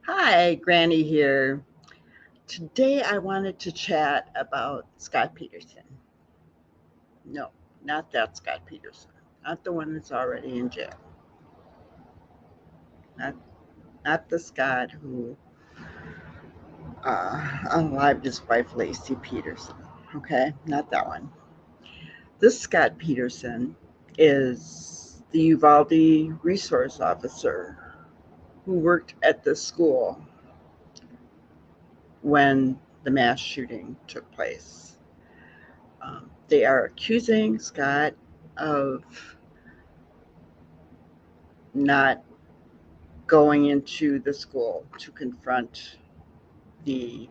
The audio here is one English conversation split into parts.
Hi, Granny here. Today I wanted to chat about Scott Peterson. No, not that Scott Peterson. Not the one that's already in jail. Not not the Scott who unalived his wife Lacey Peterson. Okay, not that one. This Scott Peterson is the Uvalde resource officer who worked at the school when the mass shooting took place. They are accusing Scott of not going into the school to confront the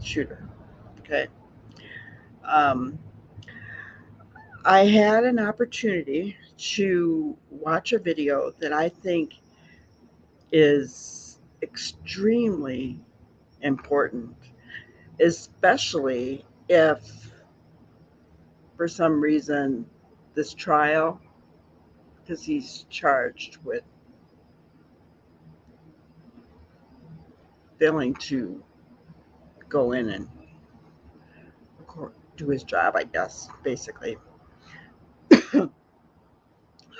shooter. Okay. Um, I had an opportunity to watch a video that I think is extremely important, especially if for some reason this trial, because he's charged with failing to go in and do his job, I guess, basically.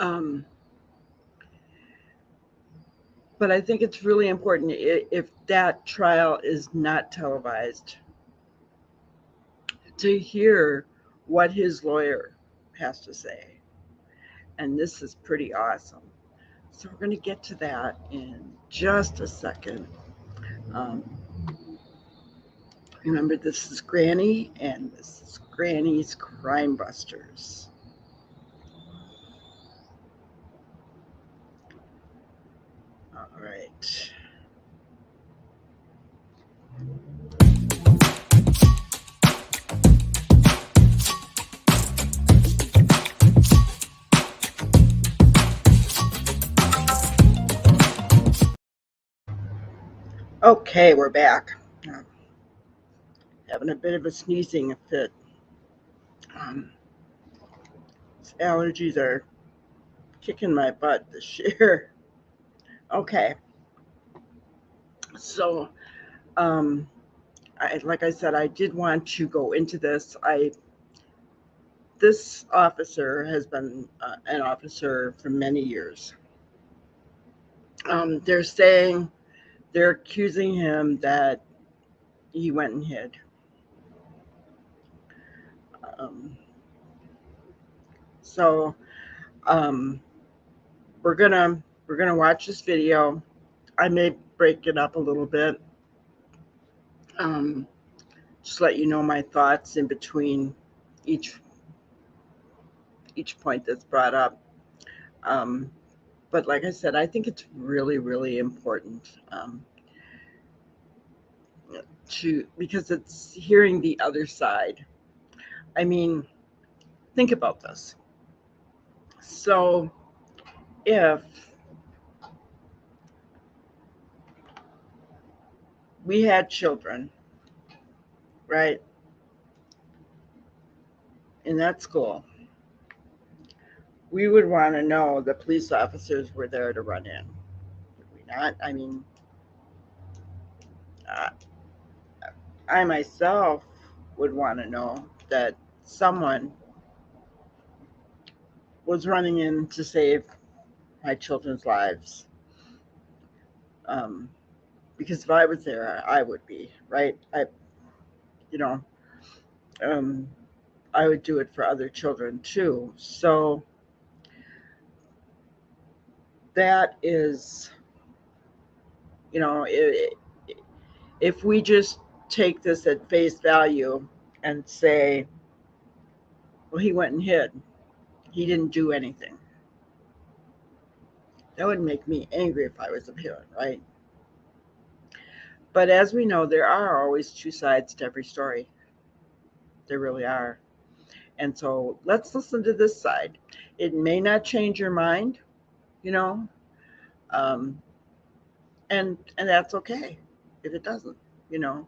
um, but I think it's really important if that trial is not televised to hear what his lawyer has to say. And this is pretty awesome. So we're going to get to that in just a second. Um, remember, this is Granny, and this is Granny's Crime Busters. All right. Okay, we're back. Having a bit of a sneezing fit. Um, allergies are kicking my butt this year. Okay, so um, like I said, I did want to go into this. This officer has been an officer for many years. They're saying they're accusing him that he went and hid. Um, so um, we're gonna we're gonna watch this video. I may break it up a little bit. Um, just let you know my thoughts in between each each point that's brought up. Um, but like I said, I think it's really, really important to because it's hearing the other side. I mean, think about this. So if we had children, right, in that school, we would want to know the police officers were there to run in. Would we not? I mean, uh, I myself would want to know that someone was running in to save my children's lives. Um, because if I was there, I would be right. You know, um, I would do it for other children too. So that is, you know, if we just take this at face value and say, well, he went and hid, he didn't do anything, that would make me angry if I was a parent, right? But as we know, there are always two sides to every story. There really are. And so let's listen to this side. It may not change your mind, you know, um, and that's okay if it doesn't, you know.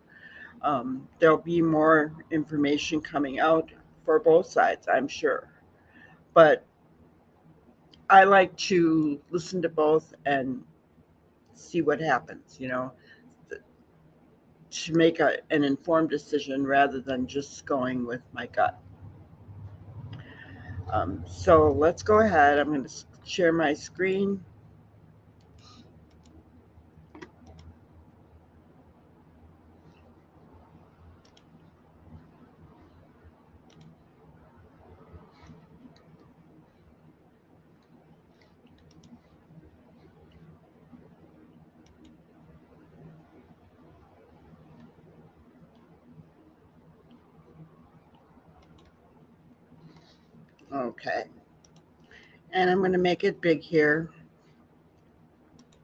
There'll be more information coming out for both sides, I'm sure. But I like to listen to both and see what happens, to make an informed decision rather than just going with my gut. So let's go ahead. I'm going to share my screen. Okay. And I'm going to make it big here.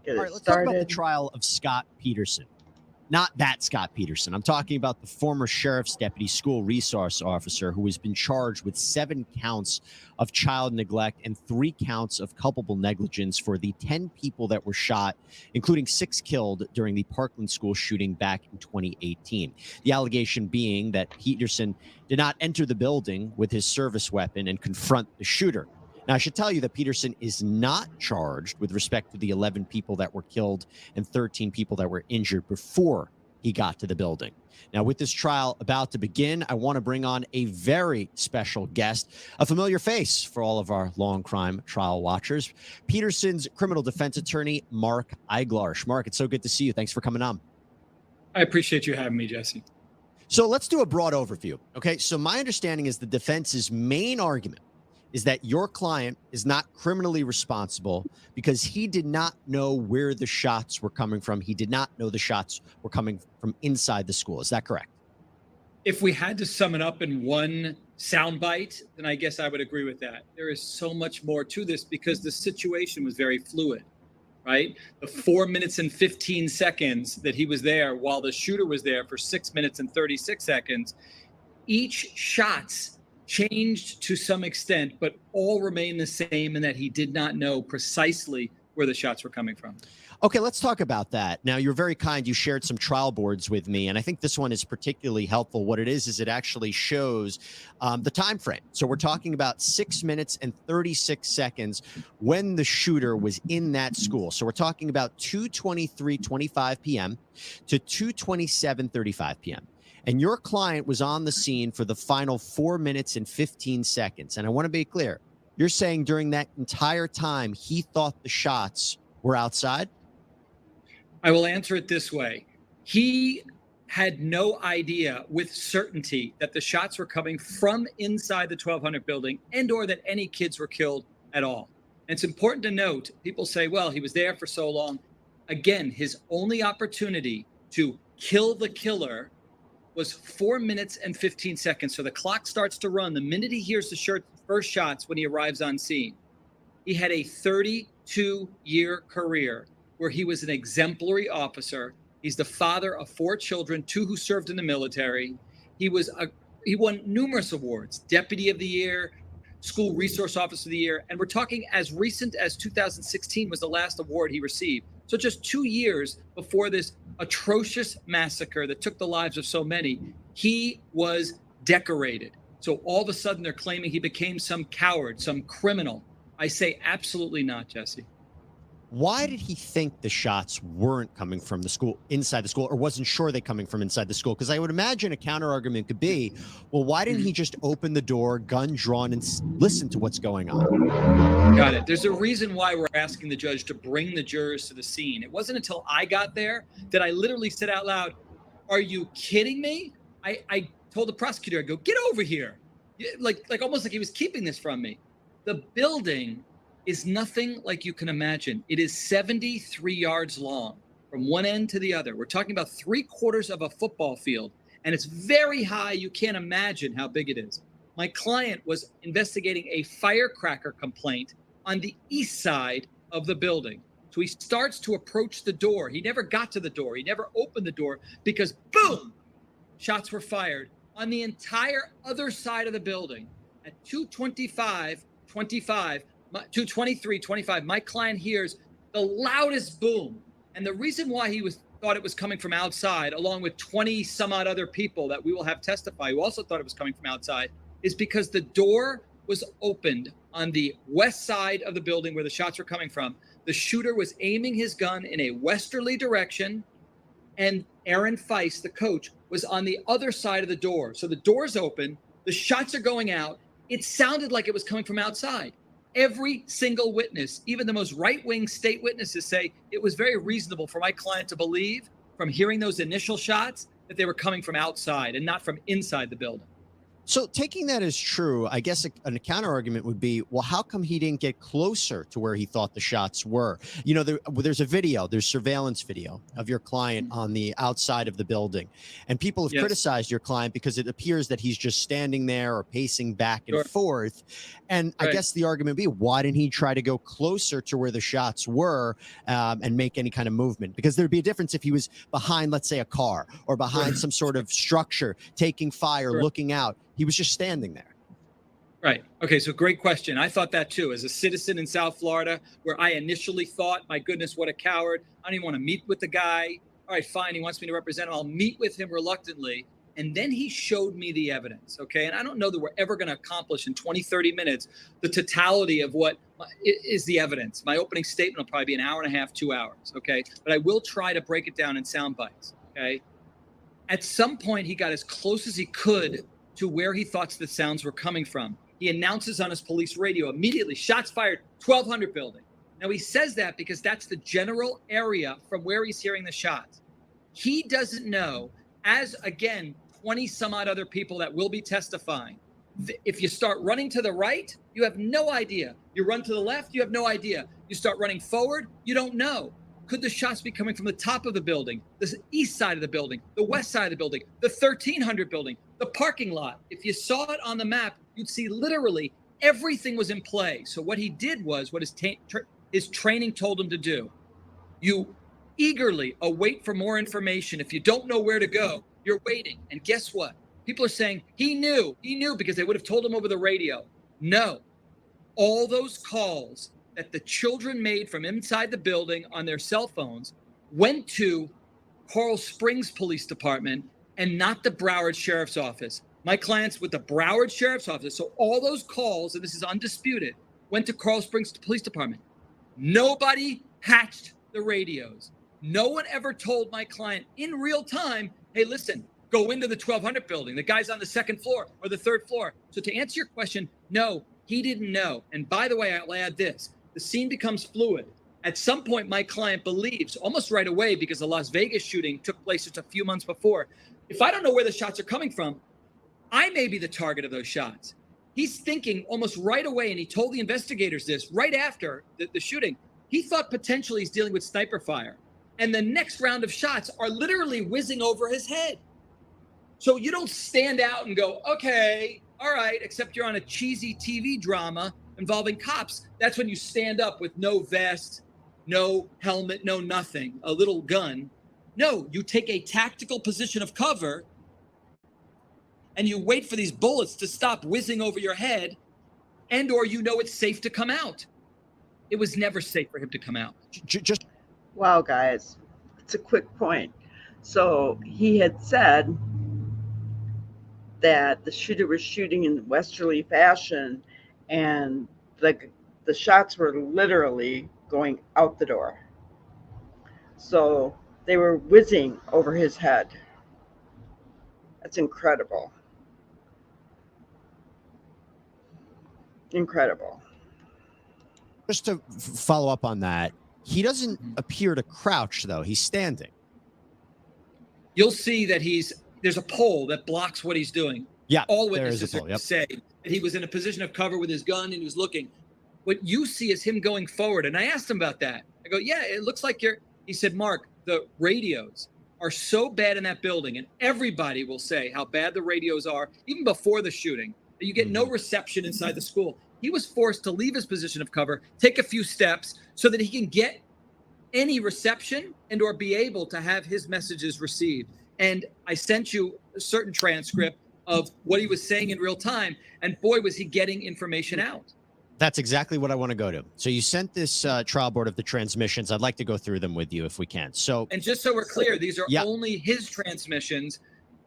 Get All it right, let's started. talk about the trial of Scot Peterson. Not that Scot Peterson. I'm talking about the former sheriff's deputy school resource officer who has been charged with 7 counts of child neglect and 3 counts of culpable negligence for the 10 people that were shot, including 6 killed during the Parkland school shooting back in 2018. The allegation being that Peterson did not enter the building with his service weapon and confront the shooter. Now, I should tell you that Peterson is not charged with respect to the 11 people that were killed and 13 people that were injured before he got to the building. Now, with this trial about to begin, I want to bring on a very special guest, a familiar face for all of our long crime trial watchers, Peterson's criminal defense attorney, Mark Eiglarsh. Mark, it's so good to see you. Thanks for coming on. I appreciate you having me, Jesse. So let's do a broad overview. Okay, so my understanding is the defense's main argument is that your client is not criminally responsible because he did not know where the shots were coming from. He did not know the shots were coming from inside the school. Is that correct? If we had to sum it up in one soundbite, then I guess I would agree with that. There is so much more to this because the situation was very fluid, right? The 4 minutes and 15 seconds that he was there while the shooter was there for 6 minutes and 36 seconds, each shot's changed to some extent, but all remain the same in that he did not know precisely where the shots were coming from. Okay, let's talk about that. Now, you're very kind. You shared some trial boards with me, and I think this one is particularly helpful. What it is it actually shows the time frame. So we're talking about 6 minutes and 36 seconds when the shooter was in that school. So we're talking about 2:23:25 p.m. to 2:27:35 p.m. And your client was on the scene for the final 4 minutes and 15 seconds. And I want to be clear. You're saying during that entire time, he thought the shots were outside? I will answer it this way. He had no idea with certainty that the shots were coming from inside the 1200 building and or that any kids were killed at all. And it's important to note, people say, well, he was there for so long. Again, his only opportunity to kill the killer was 4 minutes and 15 seconds. So the clock starts to run the minute he hears the first shots when he arrives on scene. He had a 32-year career where he was an exemplary officer. He's the father of 4 children, 2 who served in the military. He won numerous awards, Deputy of the Year, School Resource Officer of the Year. And we're talking as recent as 2016 was the last award he received. So just 2 years before this atrocious massacre that took the lives of so many, he was decorated. So all of a sudden they're claiming he became some coward, some criminal. I say absolutely not, Jesse. Why did he think the shots weren't coming from the school, inside the school, or wasn't sure they're coming from inside the school? Because I would imagine a counter argument could be, well, why didn't he just open the door, gun drawn, and listen to what's going on? Got it. There's a reason why we're asking the judge to bring the jurors to the scene. It wasn't until I got there that I literally said out loud, are you kidding me? I told the prosecutor, I go, get over here. Like almost like he was keeping this from me. The building is nothing like you can imagine. It is 73 yards long from one end to the other. We're talking about 3/4 of a football field, and it's very high. You can't imagine how big it is. My client was investigating a firecracker complaint on the east side of the building. So he starts to approach the door. He never got to the door. He never opened the door because, boom, shots were fired on the entire other side of the building at 2:23:25, my client hears the loudest boom. And the reason why he thought it was coming from outside, along with 20 some odd other people that we will have testify who also thought it was coming from outside, is because the door was opened on the west side of the building where the shots were coming from. The shooter was aiming his gun in a westerly direction, and Aaron Feist, the coach, was on the other side of the door. So the door's open, the shots are going out. It sounded like it was coming from outside. Every single witness, even the most right-wing state witnesses, say it was very reasonable for my client to believe from hearing those initial shots that they were coming from outside and not from inside the building. So taking that as true, I guess a counter argument would be, well, how come he didn't get closer to where he thought the shots were? You know, there's a video, there's surveillance video of your client on the outside of the building. And people have criticized your client because it appears that he's just standing there or pacing back and forth. And I guess the argument would be, why didn't he try to go closer to where the shots were and make any kind of movement? Because there'd be a difference if he was behind, let's say, a car or behind some sort of structure, taking fire, looking out. He was just standing there. Right. Okay. So great question. I thought that too. As a citizen in South Florida, where I initially thought, my goodness, what a coward. I don't even want to meet with the guy. All right, fine. He wants me to represent him. I'll meet with him reluctantly. And then he showed me the evidence. Okay. And I don't know that we're ever going to accomplish in 20, 30 minutes the totality of what is the evidence. My opening statement will probably be an hour and a half, 2 hours. Okay. But I will try to break it down in sound bites. Okay. At some point, he got as close as he could to where he thought the sounds were coming from. He announces on his police radio immediately, shots fired, 1200 building. Now he says that because that's the general area from where he's hearing the shots. He doesn't know, as again, 20 some odd other people that will be testifying. If you start running to the right, you have no idea. You run to the left, you have no idea. You start running forward, you don't know. Could the shots be coming from the top of the building, the east side of the building, the west side of the building, the 1300 building, the parking lot? If you saw it on the map, you'd see literally everything was in play. So what he did was what his training told him to do. You eagerly await for more information. If you don't know where to go, you're waiting. And guess what? People are saying he knew because they would have told him over the radio. No, all those calls that the children made from inside the building on their cell phones went to Coral Springs Police Department and not the Broward Sheriff's Office. My clients with the Broward Sheriff's Office. So all those calls, and this is undisputed, went to Coral Springs Police Department. Nobody hatched the radios. No one ever told my client in real time, hey, listen, go into the 1200 building. The guy's on the second floor or the third floor. So to answer your question, no, he didn't know. And by the way, I'll add this. The scene becomes fluid. At some point, my client believes, almost right away, because the Las Vegas shooting took place just a few months before, if I don't know where the shots are coming from, I may be the target of those shots. He's thinking almost right away, and he told the investigators this right after the shooting, he thought potentially he's dealing with sniper fire. And the next round of shots are literally whizzing over his head. So you don't stand out and go, okay, all right, except you're on a cheesy TV drama involving cops. That's when you stand up with no vest, no helmet, no nothing, a little gun. No, you take a tactical position of cover and you wait for these bullets to stop whizzing over your head, and or you know it's safe to come out. It was never safe for him to come out. Just wow, guys, it's a quick point. So he had said that the shooter was shooting in westerly fashion, and the shots were literally going out the door. So they were whizzing over his head. That's incredible. Incredible. Just to follow up on that, he doesn't appear to crouch, though. He's standing. You'll see that there's a pole that blocks what he's doing. Yeah, all witnesses say that he was in a position of cover with his gun and he was looking. What you see is him going forward. And I asked him about that. I go, yeah, it looks like he said, Mark, the radios are so bad in that building, and everybody will say how bad the radios are, even before the shooting, that you get no reception inside the school. He was forced to leave his position of cover, take a few steps so that he can get any reception and or be able to have his messages received. And I sent you a certain transcript of what he was saying in real time, and boy, was he getting information out. That's exactly what I want to go to. So you sent this trial board of the transmissions. I'd like to go through them with you if we can. So, and just so we're clear, these are only his transmissions.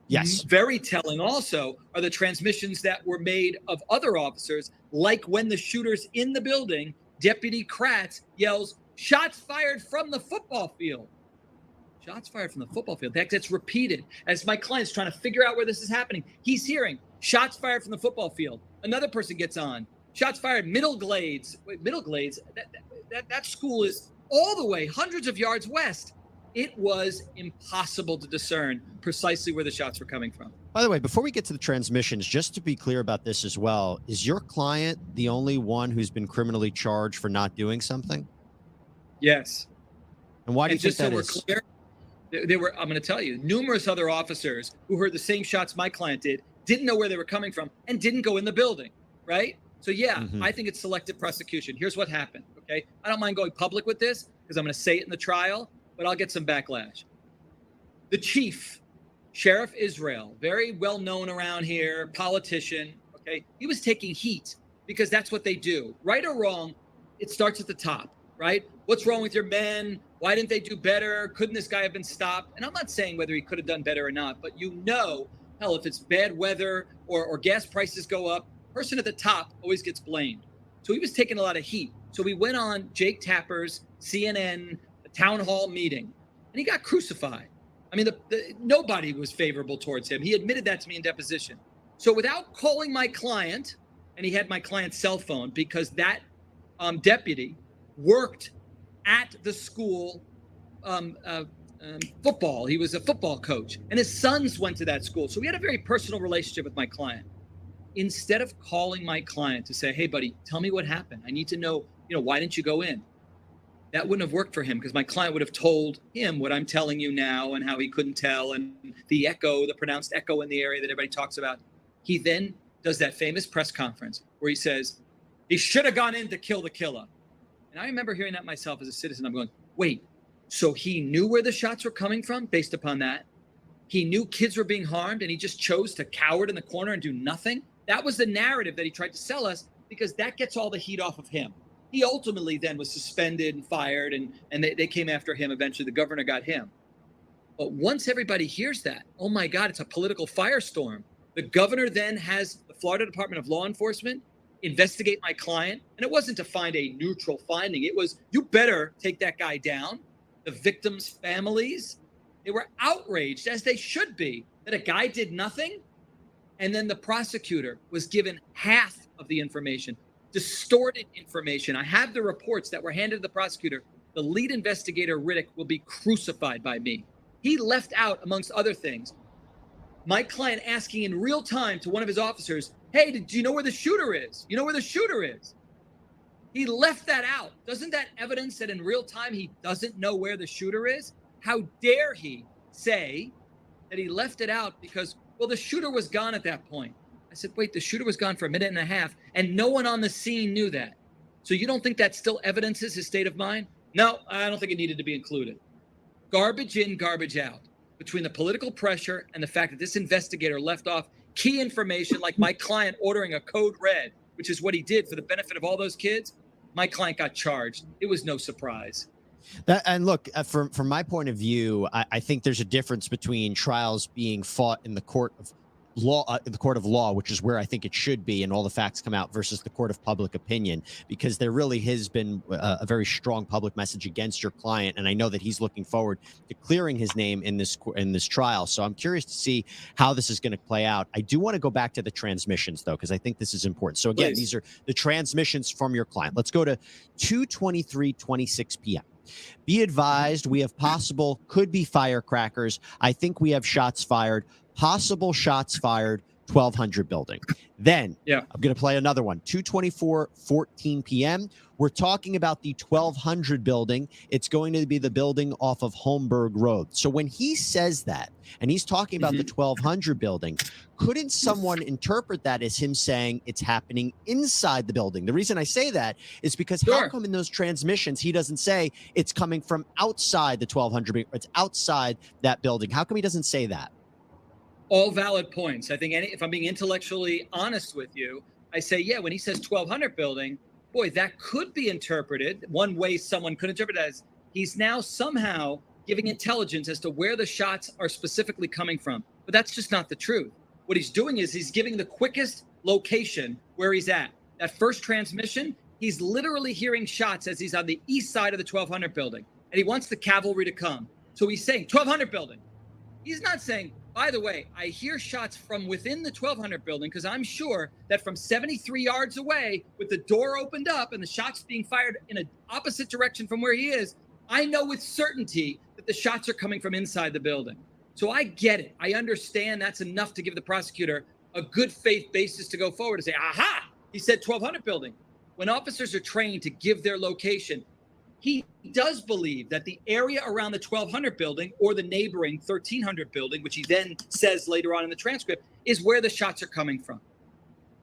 Yes. Very telling also are the transmissions that were made of other officers, like when the shooter's in the building, Deputy Kratz yells, shots fired from the football field. Shots fired from the football field. That gets repeated as my client's trying to figure out where this is happening. He's hearing shots fired from the football field. Another person gets on. Shots fired, Middle Glades. Middle Glades, that school is all the way hundreds of yards west. It was impossible to discern precisely where the shots were coming from. By the way, before we get to the transmissions, just to be clear about this as well, is your client the only one who's been criminally charged for not doing something? Yes. And why do you think that is? Clear, there were, I'm going to tell you, numerous other officers who heard the same shots my client did, didn't know where they were coming from, and didn't go in the building, right? So, yeah, I think it's selective prosecution. Here's what happened, okay? I don't mind going public with this because I'm going to say it in the trial, but I'll get some backlash. The chief, Sheriff Israel, very well known around here, politician, okay? He was taking heat because that's what they do. Right or wrong, it starts at the top, right? What's wrong with your men? Why didn't they do better? Couldn't this guy have been stopped? And I'm not saying whether he could have done better or not, but hell, if it's bad weather or gas prices go up, person at the top always gets blamed. So he was taking a lot of heat. So we went on Jake Tapper's CNN town hall meeting, and he got crucified. I mean, nobody was favorable towards him. He admitted that to me in deposition. So without calling my client, and he had my client's cell phone because that deputy worked at the school football. He was a football coach, and his sons went to that school. So we had a very personal relationship with my client. Instead of calling my client to say, hey, buddy, tell me what happened. I need to know, why didn't you go in? That wouldn't have worked for him because my client would have told him what I'm telling you now and how he couldn't tell and the pronounced echo in the area that everybody talks about. He then does that famous press conference where he says, he should have gone in to kill the killer. And I remember hearing that myself as a citizen. I'm going, wait, so he knew where the shots were coming from based upon that? He knew kids were being harmed and he just chose to cower in the corner and do nothing? That was the narrative that he tried to sell us because that gets all the heat off of him. He ultimately then was suspended and fired, and they came after him. Eventually, the governor got him. But once everybody hears that, oh my God, it's a political firestorm. The governor then has the Florida Department of Law Enforcement investigate my client. And it wasn't to find a neutral finding. It was, you better take that guy down. The victims' families, they were outraged, as they should be, that a guy did nothing. And then the prosecutor was given half of the information. Distorted information. I have the reports that were handed to the prosecutor. The lead investigator, Riddick, will be crucified by me. He left out, amongst other things, my client asking in real time to one of his officers, hey, do you know where the shooter is? You know where the shooter is? He left that out. Doesn't that evidence that in real time he doesn't know where the shooter is? How dare he say that he left it out because, well, the shooter was gone at that point. I said, wait, the shooter was gone for a minute and a half, and no one on the scene knew that. So you don't think that still evidences his state of mind? No, I don't think it needed to be included. Garbage in, garbage out. Between the political pressure and the fact that this investigator left off key information like my client ordering a code red, which is what he did for the benefit of all those kids, my client got charged. It was no surprise. And look, from my point of view, I think there's a difference between trials being fought in the court of law, which is where I think it should be, and all the facts come out, versus the court of public opinion, because there really has been a very strong public message against your client, and I know that he's looking forward to clearing his name in this trial. So I'm curious to see how this is going to play out. I do want to go back to the transmissions, though, because I think this is important. So again, These are the transmissions from your client. Let's go to 2:23:26 p.m. Be advised, we have could be firecrackers. I think we have shots fired. Possible shots fired, 1200 building. Then I'm going to play another one, 2:24:14 p.m. We're talking about the 1200 building. It's going to be the building off of Holmberg Road. So when he says that, and he's talking about the 1200 building, couldn't someone interpret that as him saying it's happening inside the building? The reason I say that is because how come in those transmissions he doesn't say it's coming from outside the 1200, it's outside that building? How come he doesn't say that? All valid points. I think if I'm being intellectually honest with you, I say, when he says 1200 building, boy, that could be interpreted. One way someone could interpret it as he's now somehow giving intelligence as to where the shots are specifically coming from. But that's just not the truth. What he's doing is he's giving the quickest location where he's at. That first transmission, he's literally hearing shots as he's on the east side of the 1200 building, and he wants the cavalry to come. So he's saying 1200 building. He's not saying, by the way, I hear shots from within the 1200 building because I'm sure that from 73 yards away, with the door opened up and the shots being fired in an opposite direction from where he is, I know with certainty that the shots are coming from inside the building. So I get it. I understand that's enough to give the prosecutor a good faith basis to go forward and say, aha, he said 1200 building. When officers are trained to give their location, he does believe that the area around the 1200 building or the neighboring 1300 building, which he then says later on in the transcript, is where the shots are coming from.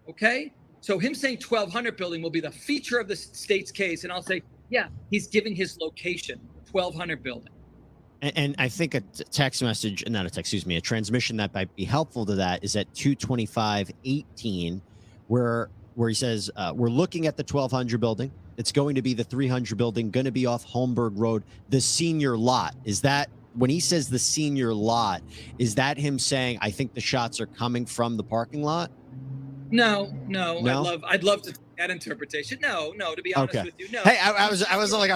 Okay? So him saying 1200 building will be the feature of the state's case. And I'll say, yeah, he's giving his location, 1200 building. And I think a text message, not a text, excuse me, a transmission that might be helpful to that is at 225:18, where he says, we're looking at the 1200 building. It's going to be the 300 building, going to be off Holmberg Road, the senior lot. Is that, when he says the senior lot, is that him saying, I think the shots are coming from the parking lot? No. I'd love to take that interpretation. No, to be honest with you, no. Hey, I was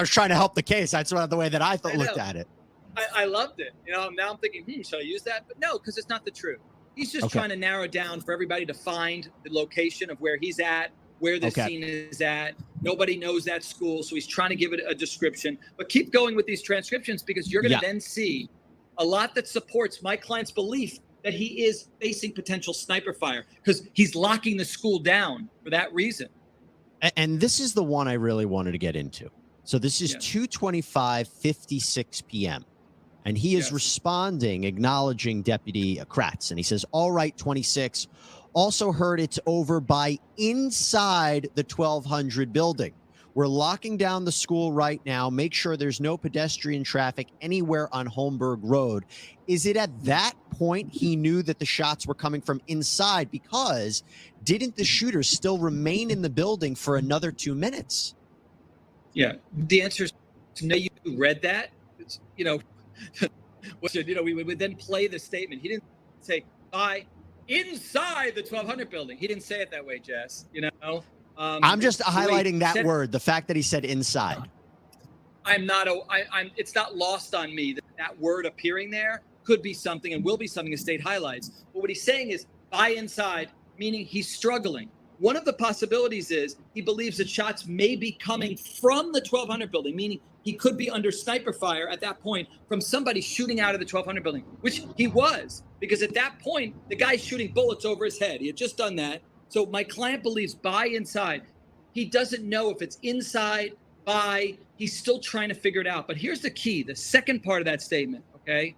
trying to help the case. That's the way that I looked at it. I loved it. Now I'm thinking, should I use that? But no, because it's not the truth. He's just trying to narrow down for everybody to find the location of where he's at, where the scene is at. Nobody knows that school, so he's trying to give it a description. But keep going with these transcriptions, because you're going to then see a lot that supports my client's belief that he is facing potential sniper fire, because he's locking the school down for that reason. And this is the one I really wanted to get into. So this is 2:25:56 p.m. And he is responding, acknowledging Deputy Kratz. And he says, all right, 26. Also heard it's over by inside the 1200 building. We're locking down the school right now. Make sure there's no pedestrian traffic anywhere on Holmberg Road. Is it at that point he knew that the shots were coming from inside? Because didn't the shooters still remain in the building for another 2 minutes? Yeah, the answer is no. You read that. It's, we would then play the statement. He didn't say by inside the 1200 building. He didn't say it that way, Jess. I'm just highlighting that word, the fact that he said inside. It's not lost on me that word appearing there could be something and will be something the state highlights. But what he's saying is by inside, meaning he's struggling. One of the possibilities is he believes that shots may be coming from the 1200 building, meaning he could be under sniper fire at that point from somebody shooting out of the 1200 building, which he was, because at that point, the guy's shooting bullets over his head. He had just done that. So my client believes by inside. He doesn't know if it's inside, by. He's still trying to figure it out. But here's the key, the second part of that statement, okay,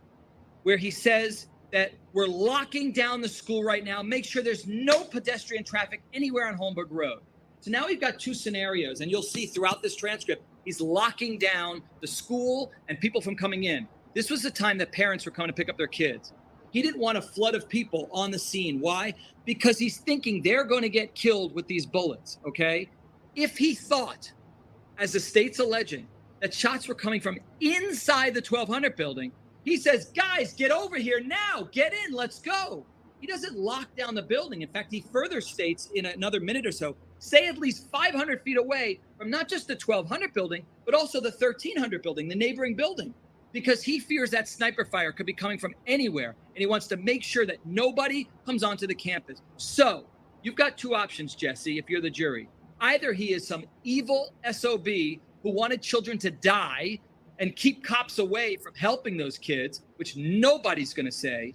where he says that we're locking down the school right now. Make sure there's no pedestrian traffic anywhere on Holmberg Road. So now we've got two scenarios, and you'll see throughout this transcript, he's locking down the school and people from coming in. This was the time that parents were coming to pick up their kids. He didn't want a flood of people on the scene. Why? Because he's thinking they're going to get killed with these bullets, okay? If he thought, as the state's alleging, that shots were coming from inside the 1200 building, he says, guys, get over here now. Get in. Let's go. He doesn't lock down the building. In fact, he further states in another minute or so, stay at least 500 feet away from not just the 1200 building, but also the 1300 building, the neighboring building, because he fears that sniper fire could be coming from anywhere. And he wants to make sure that nobody comes onto the campus. So you've got two options, Jesse, if you're the jury. Either he is some evil SOB who wanted children to die and keep cops away from helping those kids, which nobody's going to say,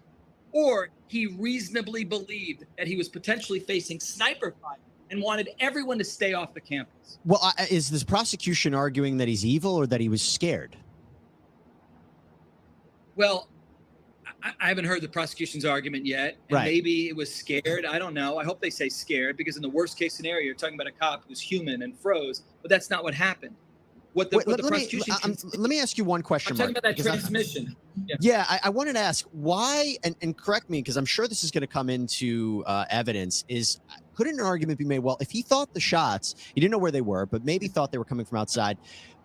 or he reasonably believed that he was potentially facing sniper fire and wanted everyone to stay off the campus. Well, is this prosecution arguing that he's evil or that he was scared? Well, I haven't heard the prosecution's argument yet. And maybe it was scared. I don't know. I hope they say scared, because in the worst case scenario, you're talking about a cop who's human and froze, but that's not what happened. Let me ask you one question. I'm talking about that transmission. I wanted to ask why, and correct me, because I'm sure this is going to come into evidence, couldn't an argument be made, well, if he thought the shots, he didn't know where they were, but maybe thought they were coming from outside,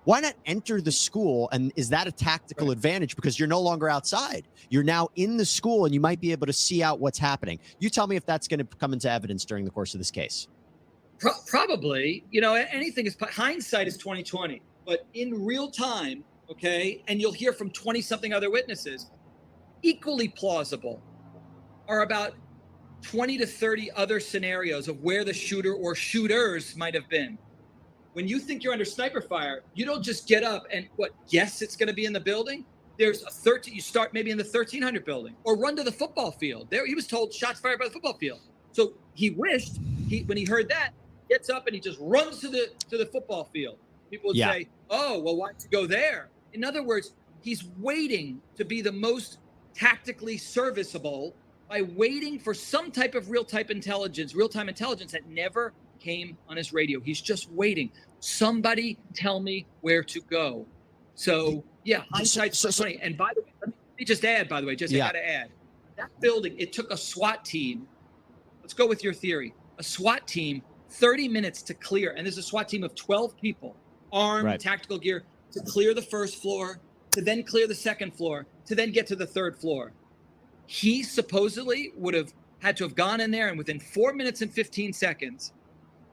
why not enter the school? And is that a tactical advantage, because you're no longer outside? You're now in the school and you might be able to see out what's happening. You tell me if that's going to come into evidence during the course of this case. Probably, anything is hindsight is 2020, but in real time, okay, and you'll hear from 20 something other witnesses, equally plausible are about 20 to 30 other scenarios of where the shooter or shooters might have been. When you think you're under sniper fire, you don't just get up and guess it's going to be in the building. There's a 13, you start maybe in the 1300 building or run to the football field. There, he was told shots fired by the football field. So he wished when he heard that, gets up and he just runs to the football field. People would say, oh, well, why'd you go there? In other words, he's waiting to be the most tactically serviceable by waiting for some type of real-time intelligence that never came on his radio. He's just waiting. Somebody tell me where to go. So, yeah, hindsight's funny. And by the way, let me just add, I got to add. That building, it took a SWAT team. Let's go with your theory. A SWAT team, 30 minutes to clear. And there's a SWAT team of 12 people, armed, tactical gear, to clear the first floor, to then clear the second floor, to then get to the third floor. He supposedly would have had to have gone in there and within 4 minutes and 15 seconds,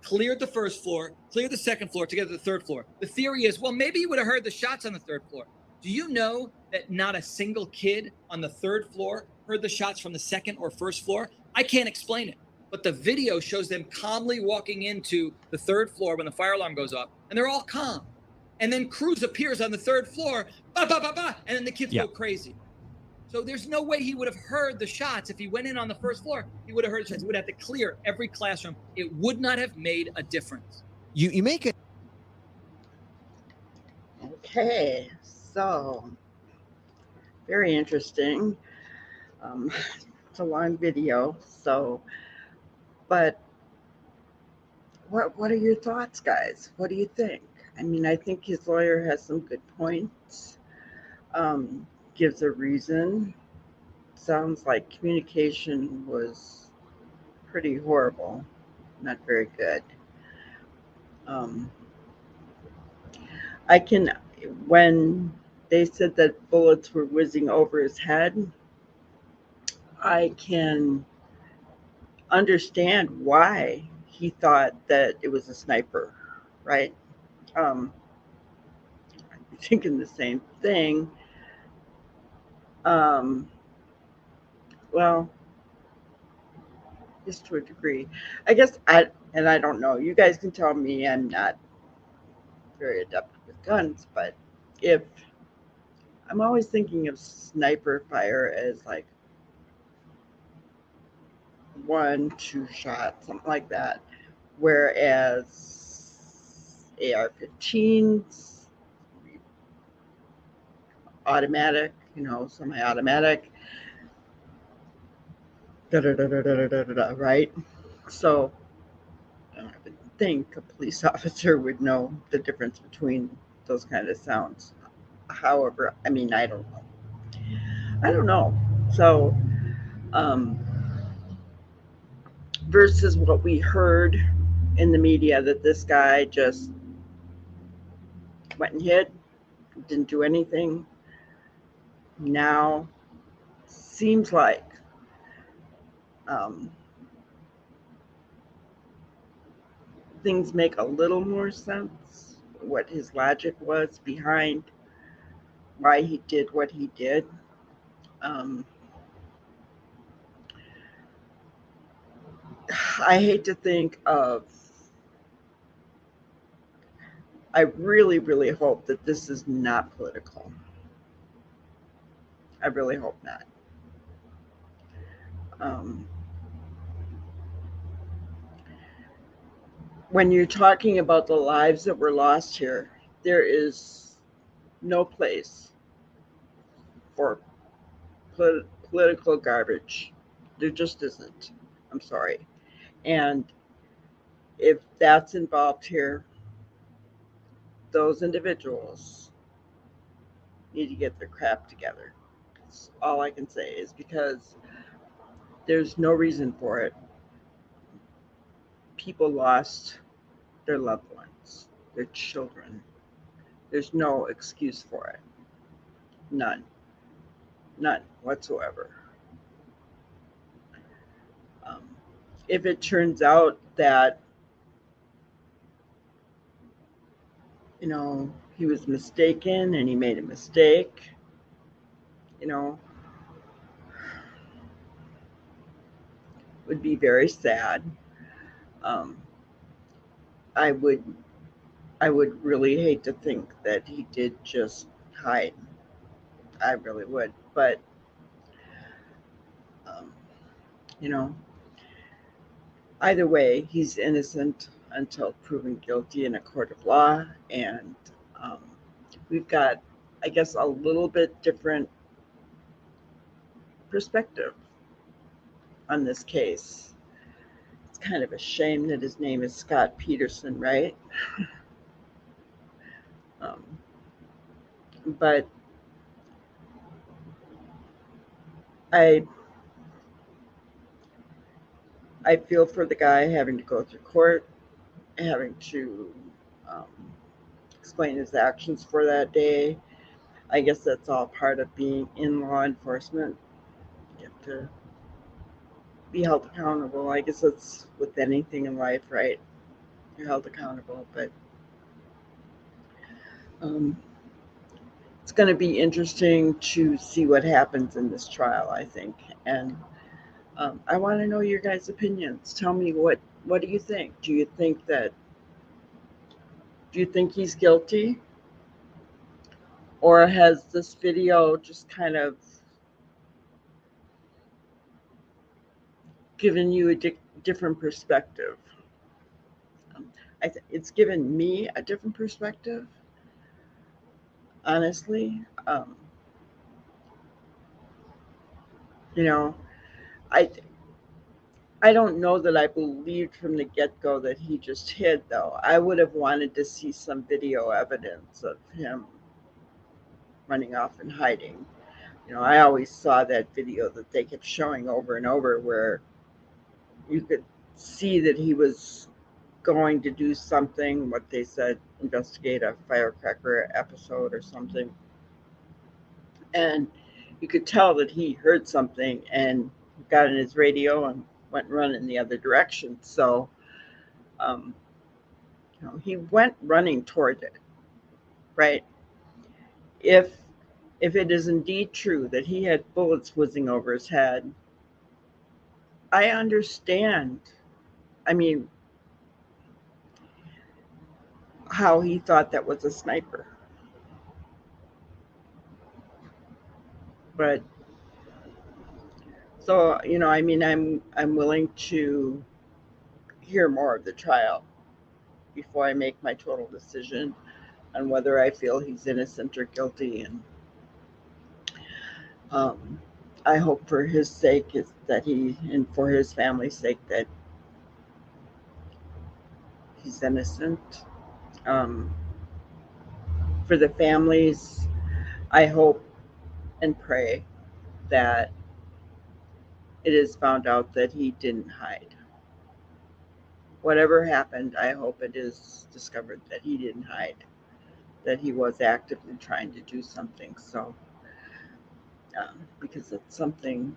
cleared the first floor, cleared the second floor to get to the third floor. The theory is, well, maybe he would have heard the shots on the third floor. Do you know that not a single kid on the third floor heard the shots from the second or first floor? I can't explain it, but the video shows them calmly walking into the third floor when the fire alarm goes off, and they're all calm. And then Cruz appears on the third floor, bah, bah, bah, bah, and then the kids go crazy. So there's no way he would have heard the shots. If he went in on the first floor, he would have heard the shots. He would have to clear every classroom. It would not have made a difference. You make it. Okay, so very interesting. It's a long video, but what are your thoughts, guys? What do you think? I mean, I think his lawyer has some good points. Gives a reason. Sounds like communication was pretty horrible, not very good. When they said that bullets were whizzing over his head, I can understand why he thought that it was a sniper, right? I'm thinking the same thing. Well, just to a degree. I guess I don't know. You guys can tell me I'm not very adept with guns, but if I'm always thinking of sniper fire as like 1-2 shots, something like that. Whereas AR-15s, automatic, semi-automatic, right? So I would think a police officer would know the difference between those kind of sounds. However, I mean, I don't know. So, versus what we heard in the media that this guy just went and hid, didn't do anything. Now, seems like things make a little more sense, what his logic was behind why he did what he did. I hate to think of, I really, really hope that this is not political. I really hope not. When you're talking about the lives that were lost here, there is no place for political garbage. There just isn't. I'm sorry. And if that's involved here, those individuals need to get their crap together. That's all I can say, is because there's no reason for it. People lost their loved ones, their children. There's no excuse for it. None whatsoever. If it turns out that he was mistaken and he made a mistake, would be very sad. Um, I would really hate to think that he did just hide. I really would, but um, you know, either way, he's innocent until proven guilty in a court of law, and um, we've got, I guess, a little bit different perspective on this case. It's kind of a shame that his name is Scot Peterson, right? um, but I I feel for the guy having to go through court, having to um, explain his actions for that day. I guess that's all part of being in law enforcement. You have to be held accountable. I guess that's with anything in life, right? You're held accountable, but um, it's going to be interesting to see what happens in this trial, I think. And I want to know your guys' opinions. Tell me what do you think? Do you think he's guilty? Or has this video just kind of given you a different perspective? It's given me a different perspective, honestly. You know, I I don't know that I believed from the get-go that he just hid, though. I would have wanted to see some video evidence of him running off and hiding. I always saw that video that they kept showing over and over where you could see that he was going to do something, what they said, investigate a firecracker episode or something. And you could tell that he heard something and got in his radio and went running the other direction. So, he went running toward it, right? If it is indeed true that he had bullets whizzing over his head, I understand. I mean, how he thought that was a sniper. But so, I'm willing to hear more of the trial before I make my total decision on whether I feel he's innocent or guilty. And I hope for his sake and for his family's sake that he's innocent. For the families, I hope and pray that it is found out that he didn't hide. Whatever happened, I hope it is discovered that he didn't hide, that he was actively trying to do something. So, because it's something,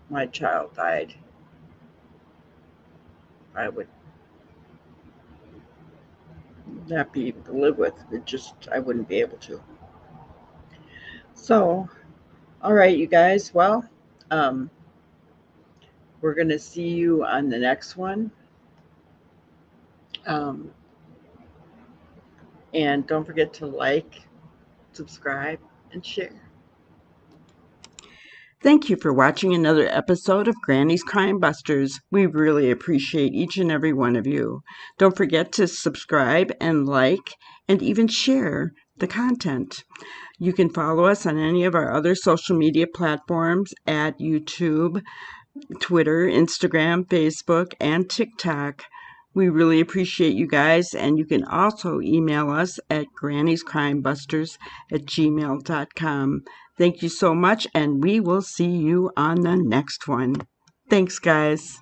my child died, I would not be able to live with. I wouldn't be able to. So, all right, you guys. Well, we're going to see you on the next one. And don't forget to like, subscribe, and share. Thank you for watching another episode of Granny's Crime Busters. We really appreciate each and every one of you. Don't forget to subscribe and like and even share the content. You can follow us on any of our other social media platforms at YouTube, Twitter, Instagram, Facebook, and TikTok. We really appreciate you guys, and you can also email us at granniescrimebusters@gmail.com. Thank you so much, and we will see you on the next one. Thanks, guys.